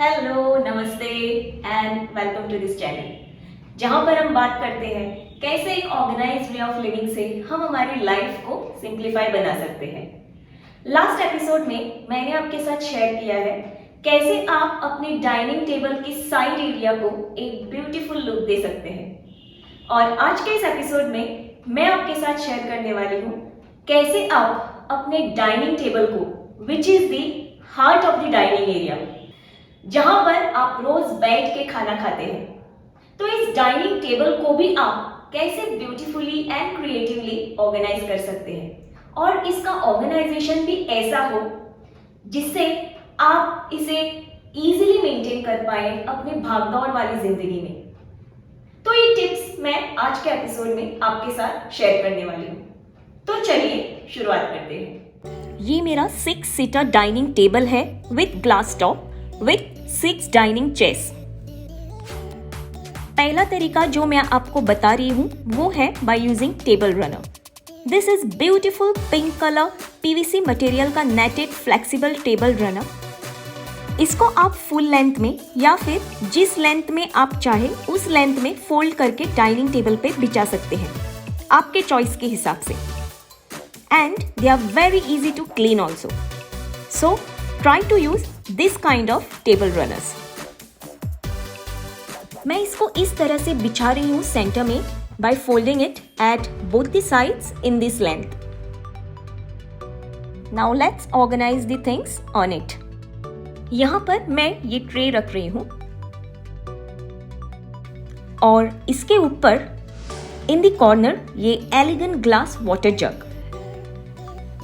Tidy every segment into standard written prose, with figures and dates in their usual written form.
Hello, नमस्ते and welcome to this channel जहां पर हम बात करते हैं कैसे एक ऑर्गेनाइज्ड वे ऑफ लिविंग से हम हमारी लाइफ को सिंप्लीफाई बना सकते हैं। लास्ट एपिसोड में मैंने आपके साथ शेयर किया है कैसे आप अपने डाइनिंग टेबल की साइड एरिया को एक ब्यूटीफुल लुक दे सकते हैं। और आज के इस एपिसोड में मैं आपके साथ शेयर करने वाली हूँ कैसे आप अपने डाइनिंग टेबल को which is the heart of the dining area, जहां पर आप रोज बैठ के खाना खाते हैं, तो इस डाइनिंग टेबल को भी आप कैसे ब्यूटीफुली एंड क्रिएटिवली ऑर्गेनाइज कर सकते हैं और इसका ऑर्गेनाइजेशन भी ऐसा हो जिससे आप इसे इजीली मेंटेन कर पाए अपने भागदौड़ वाली जिंदगी में। तो ये टिप्स मैं आज के एपिसोड में आपके साथ शेयर करने वाली हूँ। तो चलिए शुरुआत करते हैं। ये मेरा 6 सीटर डाइनिंग टेबल है with glass top with 6 dining chairs. पहला तरीका जो मैं आपको बता रही हूँ वो है by using table runner. This is beautiful pink colour PVC material का नेटेड फ्लेक्सिबल टेबल रनर। इसको आप फुल लेंथ में या फिर जिस लेंथ में आप चाहे उस लेंथ में फोल्ड करके डाइनिंग टेबल पे बिछा सकते हैं आपके चॉइस के हिसाब से। And they are very easy to clean also, so try to use this kind of table runners। मैं इसको इस तरह से बिछा रही हूँ सेंटर में by folding it at both the sides in this length। Now let's organize the things on it। यहाँ पर मैं ये ट्रे रख रही हूँ और इसके ऊपर in the corner ये elegant glass water jug।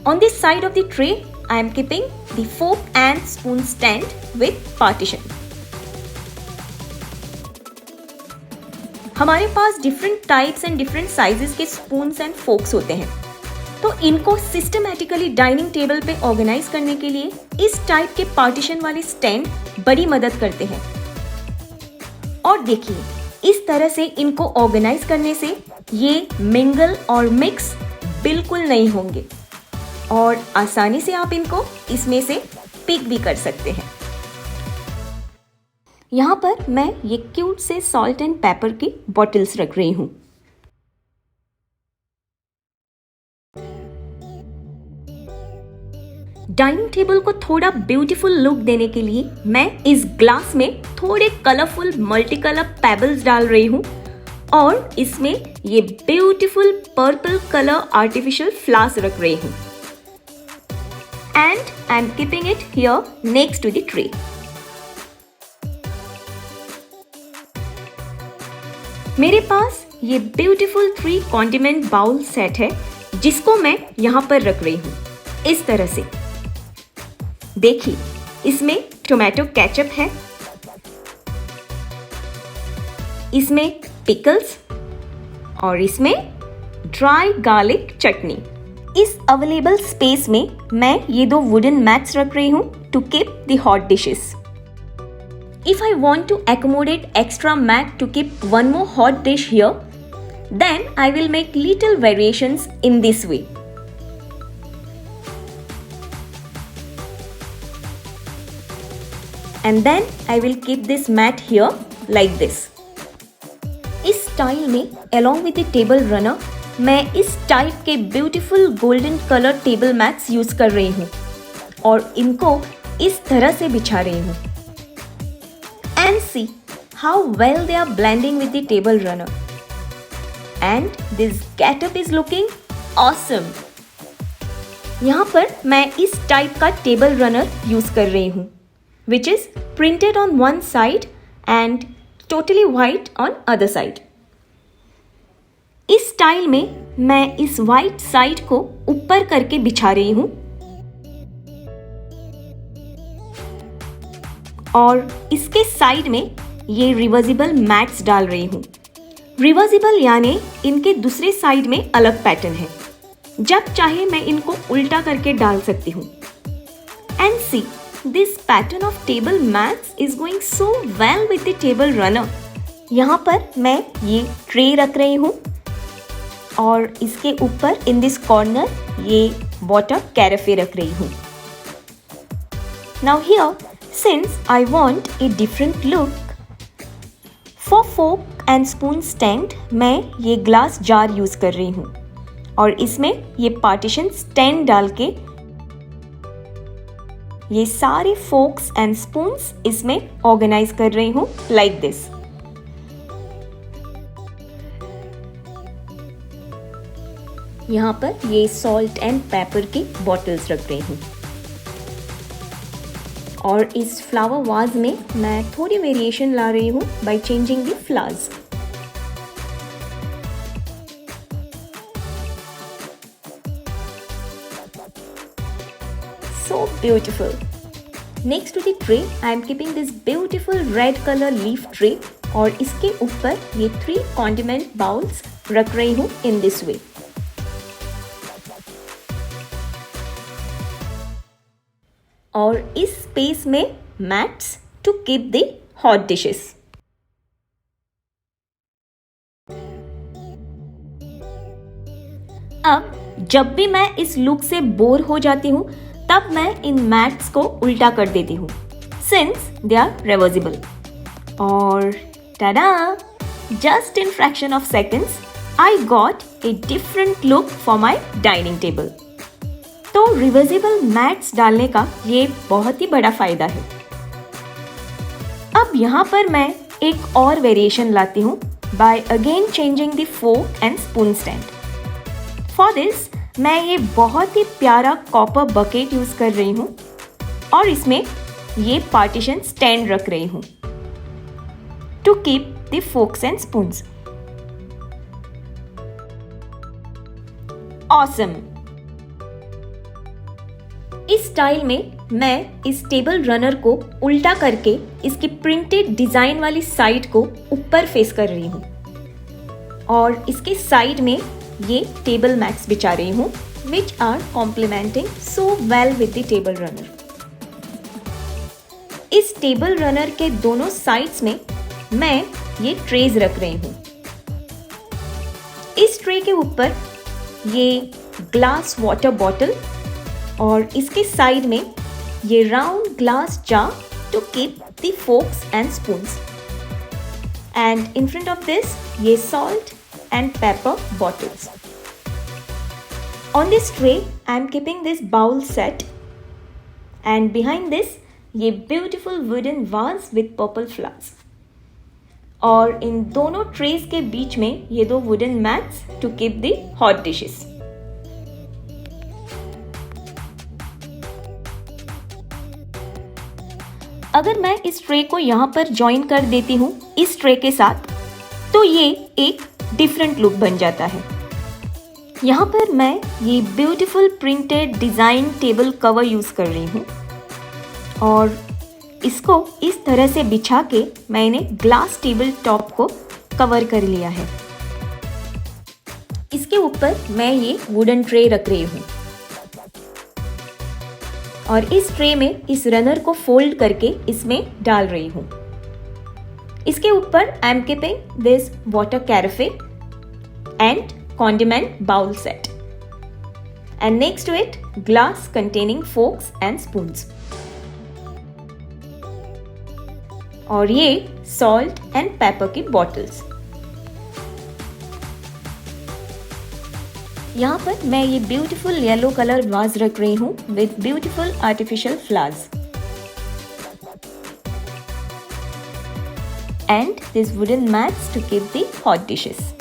On this side of the tray I am keeping the fork and spoon stand with partition। हमारे पास different types and different sizes के स्पून्स एंड फोक्स होते हैं, तो इनको systematically dining table पे organise करने के लिए इस टाइप के पार्टीशन वाले स्टैंड बड़ी मदद करते हैं। और देखिए, इस तरह से इनको ऑर्गेनाइज करने से ये मिंगल और मिक्स बिल्कुल नहीं होंगे और आसानी से आप इनको इसमें से पिक भी कर सकते हैं। यहाँ पर मैं ये क्यूट से सॉल्ट एंड पेपर की बॉटल्स रख रही हूँ। डाइनिंग टेबल को थोड़ा ब्यूटीफुल लुक देने के लिए मैं इस ग्लास में थोड़े कलरफुल मल्टी कलर पेबल्स डाल रही हूँ और इसमें ये beautiful purple colour artificial flowers रख रही हूँ। And I am keeping it here next to the tray। मेरे पास ये ब्यूटीफुल 3 कॉन्डिमेंट बाउल सेट है जिसको मैं यहाँ पर रख रही हूँ इस तरह से। देखिए, इसमें टोमेटो केचप है, इसमें पिकल्स और इसमें ड्राई गार्लिक चटनी। इस अवेलेबल स्पेस में मैं ये 2 वुडन मैट्स रख रही हूँ to keep the hot dishes. If I want to accommodate extra mat to keep one more hot dish here, then I will make little variations in this way। And then I will keep this mat here like this। इस style में along with the table runner मैं इस type के beautiful golden colour table mats use कर रही हूँ और इनको इस तरह से बिछा रही हूँ। And see how well they are blending with the table runner and this getup is looking awesome. यहाँ पर मैं इस टाइप का टेबल रनर यूज कर रही हूँ which is printed on one side and totally white on other side. इस style में मैं इस वाइट साइड को ऊपर करके बिछा रही हूं और इसके साइड में ये रिवर्सिबल मैट्स डाल रही हूं। रिवर्सिबल यानी इनके दूसरे साइड में अलग पैटर्न है, जब चाहे मैं इनको उल्टा करके डाल सकती हूं। And see this pattern of table mats is going so well with the table runner. यहाँ पर मैं ये ट्रे रख रही हूँ और इसके ऊपर इन दिस कॉर्नर ये वाटर कैरेफे रख रही हूँ। Now here Since I want a different look, for fork and spoon stand मैं ये ग्लास जार यूज कर रही हूँ और इसमें ये पार्टीशन स्टैंड डाल के ये सारे फोक्स एंड स्पून्स इसमें ऑर्गेनाइज कर रही हूँ लाइक दिस। यहाँ पर ये सॉल्ट एंड पेपर की बॉटल्स रख रही हूँ और इस फ्लावर वाज में मैं थोड़ी वेरिएशन ला रही हूँ by changing the flowers. So beautiful. Next to the tray, I am keeping this beautiful red color leaf tray और इसके ऊपर ये 3 condiment bowls रख रही हूँ in this way. और इस स्पेस में mats to keep the hot dishes. अब जब भी मैं इस लुक से बोर हो जाती हूँ तब मैं इन मैट्स को उल्टा कर देती हूँ सिंस दे आर रिवर्सिबल और Tada, just in fraction of seconds I got a different look for my dining table. तो रिवर्सिबल मैट्स डालने का ये बहुत ही बड़ा फायदा है। अब यहाँ पर मैं एक और वेरिएशन लाती हूँ by again changing the fork and spoon stand. For this मैं ये बहुत ही प्यारा कॉपर बकेट यूज कर रही हूँ और इसमें ये पार्टीशन स्टैंड रख रही हूँ to keep the forks and spoons. Awesome. इस स्टाइल में मैं इस टेबल रनर को उल्टा करके इसकी प्रिंटेड डिजाइन वाली साइड को ऊपर फेस कर रही हूँ और इसके साइड में ये टेबल मैट्स बिछा रही हूँ which are complementing so well with the table runner. इस टेबल रनर के दोनों साइड्स में मैं ये ट्रेज रख रही हूँ। इस ट्रे के ऊपर ये ग्लास वाटर बॉटल और इसके साइड में ये round glass jar to keep the forks and spoons and in front of this ये salt and pepper bottles. On this tray, I am keeping this bowl set and behind this ये beautiful wooden vase with purple flowers. और इन दोनों trays के बीच में ये 2 wooden mats to keep the hot dishes. अगर मैं इस ट्रे को यहाँ पर ज्वाइन कर देती हूँ इस ट्रे के साथ तो ये एक डिफरेंट लुक बन जाता है। यहाँ पर मैं ये beautiful printed design table cover use कर रही हूँ और इसको इस तरह से बिछा के मैंने ग्लास टेबल टॉप को कवर कर लिया है। इसके ऊपर मैं ये वुडन ट्रे रख रही हूँ और इस ट्रे में इस रनर को फोल्ड करके इसमें डाल रही हूँ। इसके ऊपर I am keeping this water carafe and condiment bowl set and next to it glass containing forks and spoons और ये salt and pepper की bottles। यहाँ पर मैं ये beautiful yellow color vase रख रही हूँ with beautiful artificial flowers and these wooden mats to keep the hot dishes।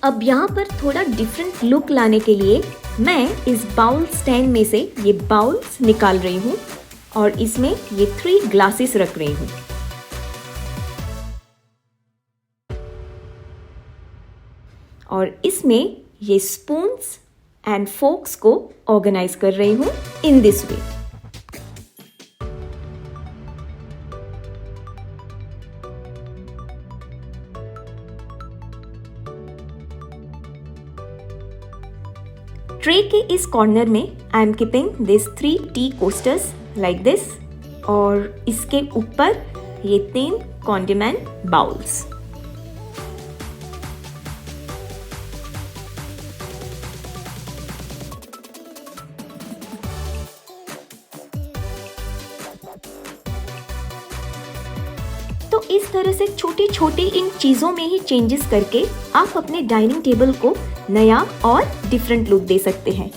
अब यहाँ पर थोड़ा डिफरेंट लुक लाने के लिए मैं इस बाउल स्टैंड में से ये बाउल्स निकाल रही हूँ और इसमें ये 3 ग्लासेस रख रही हूँ और इसमें ये स्पून्स एंड फोक्स को ऑर्गेनाइज कर रही हूँ इन दिस वे। ट्रे के इस कॉर्नर में आई am keeping this 3 tea coasters like this और इसके ऊपर ये 3 कॉन्डिमेंट बाउल्स। तो इस तरह से छोटी छोटी इन चीज़ों में ही चेंजेस करके आप अपने डाइनिंग टेबल को नया और डिफरेंट लुक दे सकते हैं।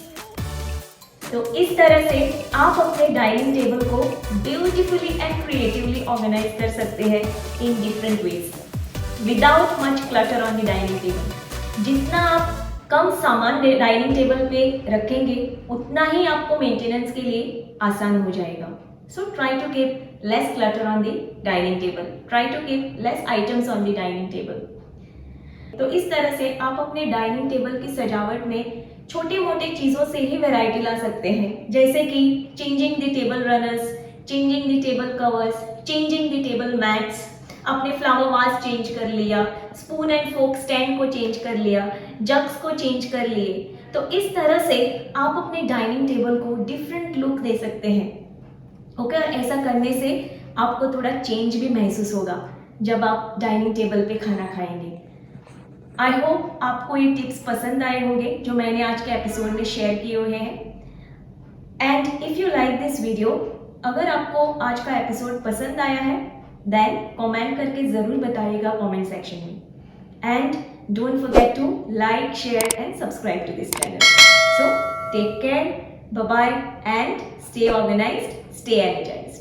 तो इस तरह से आप अपने डाइनिंग टेबल को ब्यूटीफुली एंड क्रिएटिवली ऑर्गेनाइज कर सकते हैं in different ways without much clutter on the dining table. जितना आप कम सामान डाइनिंग टेबल पे रखेंगे उतना ही आपको मेंटेनेंस के लिए आसान हो जाएगा। So try to keep less clutter on the dining table. Try to keep less items on the dining table. तो इस तरह से आप अपने डाइनिंग टेबल की सजावट में छोटे मोटे चीज़ों से ही वैरायटी ला सकते हैं, जैसे कि changing the table runners, changing the table covers, changing the table mats, आपने फ्लावर वाज चेंज कर लिया, स्पून एंड फोक स्टैंड को चेंज कर लिया, जग्स को चेंज कर लिए। तो इस तरह से आप अपने डाइनिंग टेबल को डिफरेंट लुक दे सकते हैं। ओके, और ऐसा करने से आपको थोड़ा चेंज भी महसूस होगा जब आप डाइनिंग टेबल पे खाना खाएंगे। आई होप आपको ये टिप्स पसंद आए होंगे जो मैंने आज के एपिसोड में शेयर किए हुए हैं। And if you like this video, अगर आपको आज का एपिसोड पसंद आया है देन कमेंट करके ज़रूर बताइएगा कमेंट सेक्शन में। And don't forget to like, share and subscribe to this channel. So take care, bye bye, and stay organized, stay energized.